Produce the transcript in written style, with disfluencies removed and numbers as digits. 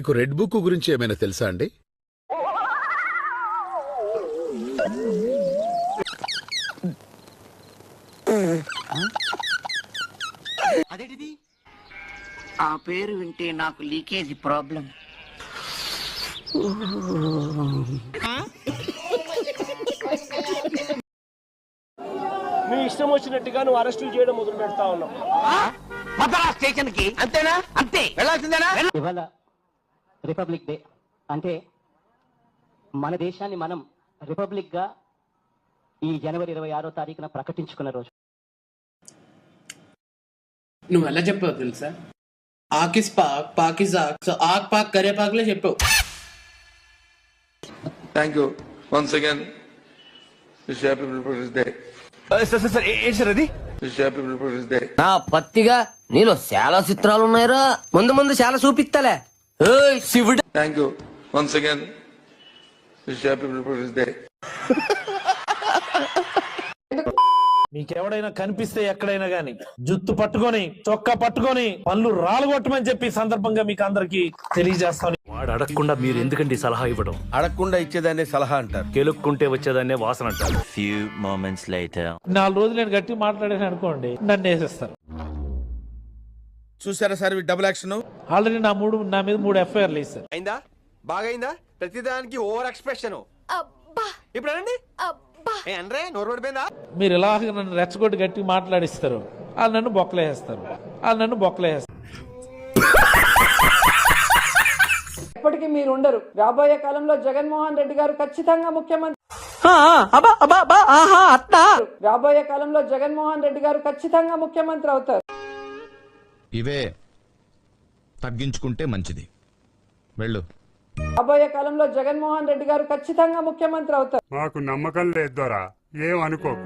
మీకు red book గురించి ఏమైనా తెలుసా అండి? అదేంటిది? ఆ పేరు వింటే నాకు లీకేజ్ ప్రాబ్లం. మీ ఇష్టం వచ్చినట్టుగా నువ్వు అరెస్టులు చేయడం మొదలు పెడతా ఉన్నావు. స్టేషన్ కి అంతేనా? అంతే వెళ్ళాల్సిందేనా? ఇవాళ రిపబ్లిక్ డే అంటే మన దేశాన్ని మనం రిపబ్లిక్ గా ఈ జనవరి 26వ తారీఖున ప్రకటించుకున్న రోజు. నువ్వు ఎలా చెప్పావు తెలుసా? ఆకిస్ పాక్ పాకిజాక్, సో ఆక్ పాక్ కరే పాక్ లే చెప్పావు. Thank you once again. Wish happy republic day. Wish happy republic day. నా పత్తిగా నీలో చాలా చిత్రాలు ఉన్నాయిరా, ముందు ముందు చాలా చూపిస్తాలే. శివుడు. Thank you once again. Wish happy republic day. మీకెవడైనా కనిపిస్తే ఎక్కడైనా గాని జుత్తు పట్టుకొని చొక్కా పట్టుకొని పళ్ళు రాలగొట్టమని చెప్పి సందర్భంగా మీకు అందరికి తెలియజేస్తాను. వాడు అడగకుండా మీరు ఎందుకండి సలహా ఇవ్వడం? అడగకుండా ఇచ్చేదాన్ని సలహా అంటారు, కెలుక్కుంటే వచ్చేదాన్నే వాసన అంటారు. Few moments later. 4 రోజులు నేను గట్టి మాట్లాడాను అనుకోండి, నన్ను వేసేస్తారు. చూసారా సార్ డబుల్ యాక్షన్? ఆల్రెడీ నా మీద 3 ఎఫ్ఐఆర్లు వేస్తారు. అయిందా? బాగైందా? ప్రతిదానికి ఓవర్ ఎక్స్ప్రెషన్. ఇప్పుడు అనండి. అంటే నోరు పడిపోయిందా? మీరు ఇలాగ నన్ను రెచ్చగొట్టి గట్టి మాట్లాడిస్తారు, వాళ్ళు నన్ను బొక్కలేస్తారు. ఎప్పటికీ మీరు ఉండరు. రాబోయే కాలంలో జగన్మోహన్ రెడ్డి గారు ఖచ్చితంగా ముఖ్యమంత్రి. రాబోయే కాలంలో జగన్మోహన్ రెడ్డి గారు ఖచ్చితంగా ముఖ్యమంత్రి అవుతారు. ఇవే తగ్గించుకుంటే మంచిది. వెళ్ళు. రాబోయే కాలంలో జగన్మోహన్ రెడ్డి గారు ఖచ్చితంగా ముఖ్యమంత్రి అవుతారు. మాకు నమ్మకం లేదు దొరా, ఏం అనుకోకు.